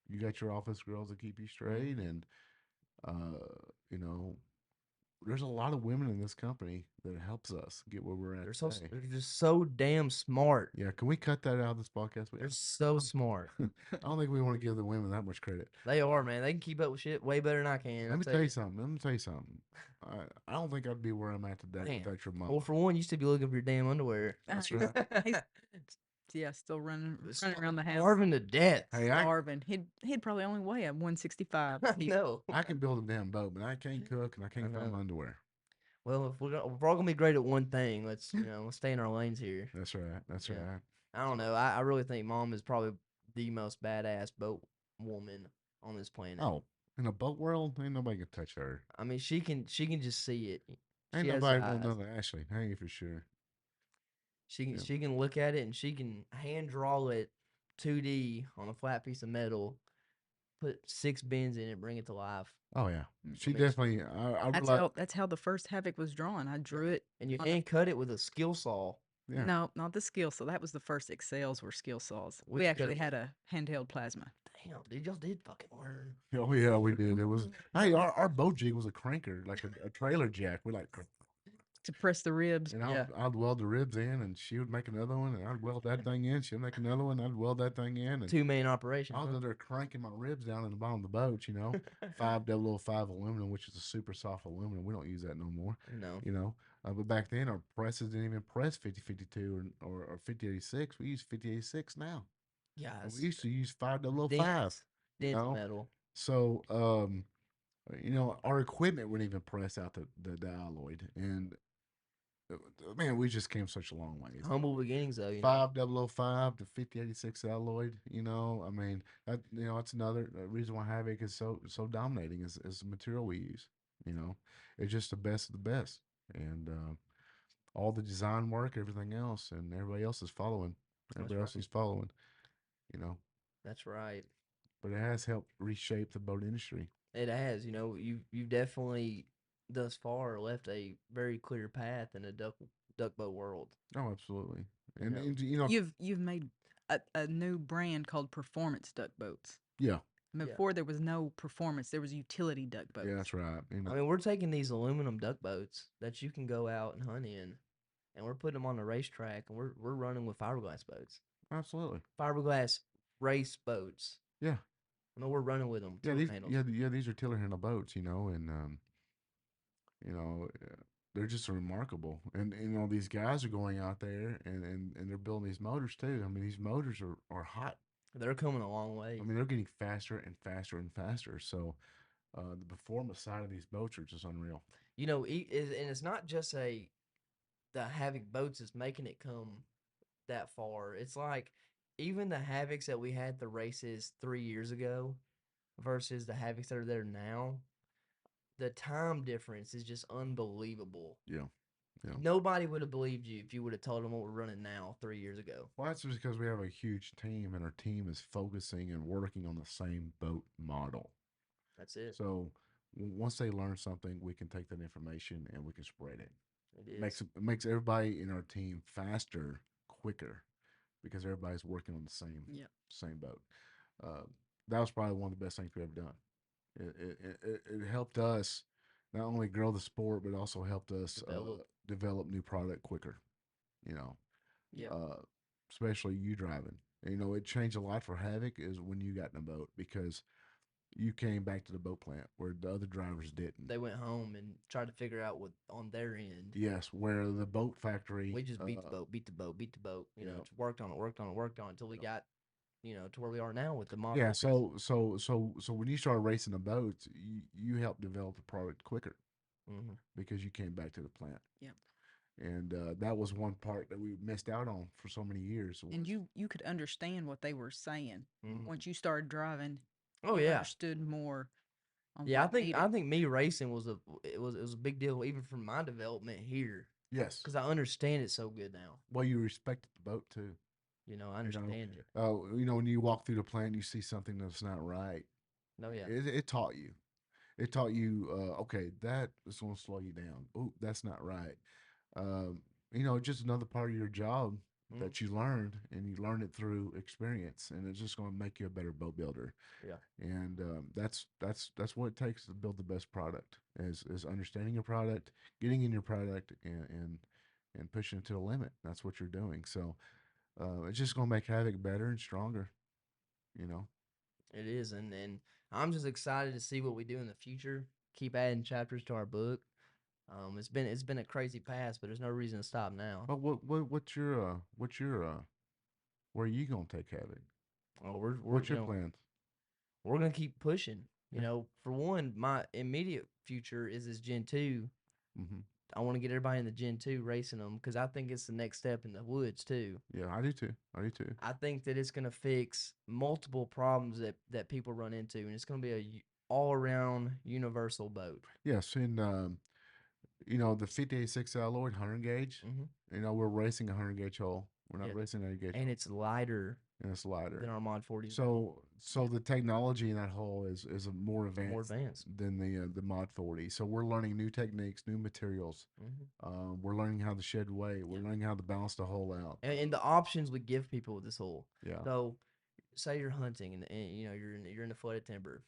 you got your office girls that keep you straight, and you know, there's a lot of women in this company that helps us get where we're at today. They're just so damn smart. Yeah, can we cut that out of this podcast? They're so smart. I don't think we want to give the women that much credit. They are, man. They can keep up with shit way better than I can. Let me tell you something. I don't think I'd be where I'm at today Man. without your mom. Well, for one, you should be looking for your damn underwear. That's Uh, right. Yeah, still running around the house. Starving to death. Hey, Starving. He'd probably only weigh a 165. No. I can build a damn boat, but I can't cook and I can't find know. my underwear. Well, if we're all gonna be great at one thing, let's let's stay in our lanes here. That's right. That's Yeah. right. I don't know. I really think Mom is probably the most badass boat woman on this planet. Oh, in the boat world, ain't nobody can touch her. I mean, she can just see it. Ain't She has nobody eyes. know that Ashley. Hey, for sure. Yeah. She can look at it and she can hand draw it 2D on a flat piece of metal, put 6 bends in it, bring it to life, Oh yeah, she mean, definitely. I That's realize. that's how the first Havoc was drawn. I drew it. and you on a- hand cut it with a skill saw. Yeah. No, not the skill saw. That was the first Excels were skill saws. We We cut actually it- had a handheld plasma. Damn, dude, y'all did fucking learn. Oh yeah, we did. It was. Hey, our boat jig was a cranker, like a trailer jack. We like. To press the ribs. And Yeah. I'd weld the ribs in, and she would make another one, and I'd weld that thing in. She'd make another one, I'd weld that thing in, and 2 main operation. I was huh? in there cranking my ribs down in the bottom of the boat. 500 aluminum, which is a super soft aluminum. We don't use that no more. No. But back then our presses didn't even press 5052 or 5086. We use 5086 now. Yeah. And we used to use 5005. Dense know? metal. So our equipment wouldn't even press out the alloyed, and man, we just came such a long way. Humble beginnings, though. 5005 to 5086 alloyed. I mean that's another reason why Havoc is so dominating is the material we use. It's just the best of the best, and all the design work, everything else, and everybody else is following. Everybody else is following. That's right. But it has helped reshape the boat industry. It has. You've definitely thus far left a very clear path and a duck boat world. Oh, absolutely. You And, know, and you know, You've made a new brand called Performance Duck Boats. yeah, And Yeah. before there was no performance, there was utility duck boats. yeah, that's right. You know, I mean, we're taking these aluminum duck boats that you can go out and hunt in, and we're putting them on the racetrack, and we're running with fiberglass boats, absolutely. fiberglass race boats. Yeah, I mean, we're running with them, yeah. tiller These, handles. yeah, these are tiller handle boats. And you know, they're just remarkable. And these guys are going out there and they're building these motors too. I mean, these motors are hot. They're coming a long way. I mean, they're getting faster and faster and faster. So the performance side of these boats are just unreal. You know, and it's not just the Havoc boats is making it come that far. It's like even the Havocs that we had the races 3 years ago versus the Havocs that are there now, the time difference is just unbelievable. Yeah, yeah. Nobody would have believed you if you would have told them what we're running now 3 years ago. Well, that's just because we have a huge team, and our team is focusing and working on the same boat model. That's it. So once they learn something, we can take that information and we can spread it. It Makes is. it makes everybody in our team faster, quicker, because everybody's working on the Yep. same boat. Uh, that was probably one of the best things we've ever done. It helped us not only grow the sport, but also helped us Develop. develop new product quicker. You know, Yeah. especially you driving. And, it changed a lot for Havoc is when you got in a boat because you came back to the boat plant where the other drivers didn't. They went home and tried to figure out what on their end. Yes, where the boat factory. We just beat the boat, beat the boat, beat the boat. You know, Yeah. just worked on it, worked on it, worked on it until we got, to where we are now with the Mod Yeah, 40s. so when you started racing the boats, you helped develop the product quicker Mhm. because you came back to the plant. Yep. And that was one part that we missed out on for so many years. And you could understand what they were saying. Mhm. Once you started driving, Oh you yeah, understood more on yeah. I what think needed. I think me racing was a big deal even for my development here Yes. because I understand it so good now. Well, you respected the boat too. I You know, understand it. when you walk through the plant, you see something that's not right. No, yeah, It taught you. It taught you. Okay, that is going to slow you down. Oh, that's not right. Um, just another part of your job Mhm. that you learned, and you learned it through experience, and it's just going to make you a better boat builder. yeah. And that's what it takes to build the best product is understanding your product, getting in your product, and pushing it to the limit. That's what you're doing. So it's just going to make Havoc better and stronger. You know. It is, and I'm just excited to see what we do in the future. Keep adding chapters to our book. It's been a crazy past, but there's no reason to stop now. Well, what's your where are you gonna take Havoc? Oh, we're What's your plans? we're gonna keep pushing. Yeah. For one, my immediate future is this Gen 2. Mm-hmm. I want to get everybody in the Gen 2 racing them because I think it's the next step in the woods too. Yeah, I do too. I do too. I think that it's gonna fix multiple problems that people run into, and it's gonna be a all around universal boat. Yes, and the 58.6 alloy 100 gauge. Hmm. We're racing a 100 gauge hull. We're not Yeah, racing 80 gauge and hull, it's lighter and it's lighter. than our Mod 40s now. So the technology in that hull is more More advanced advanced. than the Mod 40. So we're learning new techniques, new materials. We're learning how to shed weight. We're learning how to balance the hull out. And the options we give people with this hull. Yeah. So, say you're hunting and you're in the flooded timber,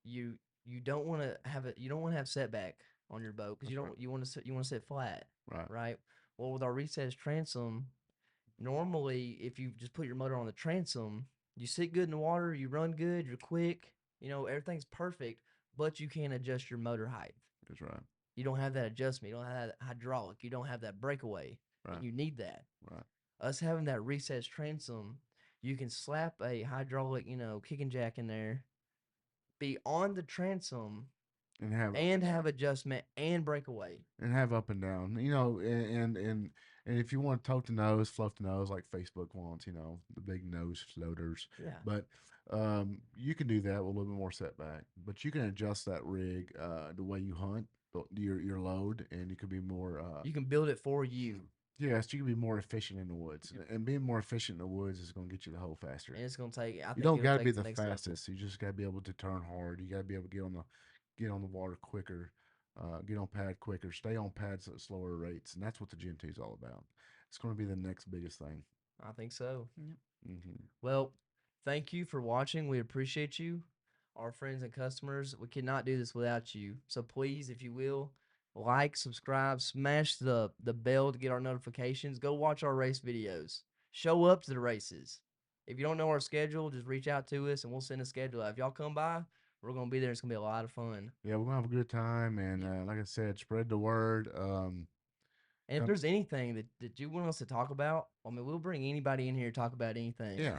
you you don't want to have setback on your boat because That's right. you want to sit flat, Right. right? Well, with our recessed transom, normally if you just put your motor on the transom, you sit good in the water, you run good, you're quick, everything's perfect, but you can't adjust your motor height. That's right. You don't have that adjustment. You don't have that hydraulic. You don't have that breakaway, Right. and you need that. Right. Us having that recessed transom, you can slap a hydraulic, kick and jack in there, be on the transom, And have and have adjustment and breakaway. up and down, and if you want to tote the nose, fluff the nose like Facebook wants, the big nose floaters. Yeah. But you can do that with a little bit more setback. But you can adjust that rig the way you hunt, your load, and you can be more. You can build it for you, Yes, you can be more efficient in the woods, and being more efficient in the woods is going to get you the hole faster. and it's gonna take. I You think don't it'll got to take be it to the the next level. fastest. You just got to be able to turn hard. You got to be able to get on the water quicker. get on pad quicker, stay on pads at slower rates, and that's what the Gen 2 is all about. It's going to be the next biggest thing. I think so. Yep. Mm-hmm. Well, thank you for watching. We appreciate you, our friends and customers. We cannot do this without you. So please, if you will, like, subscribe, smash the bell to get our notifications. Go watch our race videos. Show up to the races. If you don't know our schedule, just reach out to us and we'll send a schedule out. If y'all come by, we're gonna be there. It's gonna be a lot of fun. Yeah, we're going to have a good time. And like I said, spread the word. And if Come- there's anything that you want us to talk about, I mean, we'll bring anybody in here to talk about anything. yeah.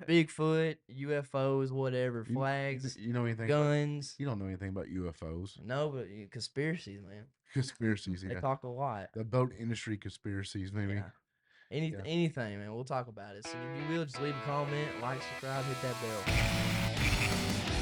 Bigfoot, UFOs, whatever, You- flags, You know anything? guns. You don't know anything about UFOs. No, but conspiracies, man. Conspiracies, They yeah. talk a lot. The boat industry conspiracies, maybe. Yeah. Yeah. Anything, man. We'll talk about it. So if you will, just leave a comment, like, subscribe, hit that bell.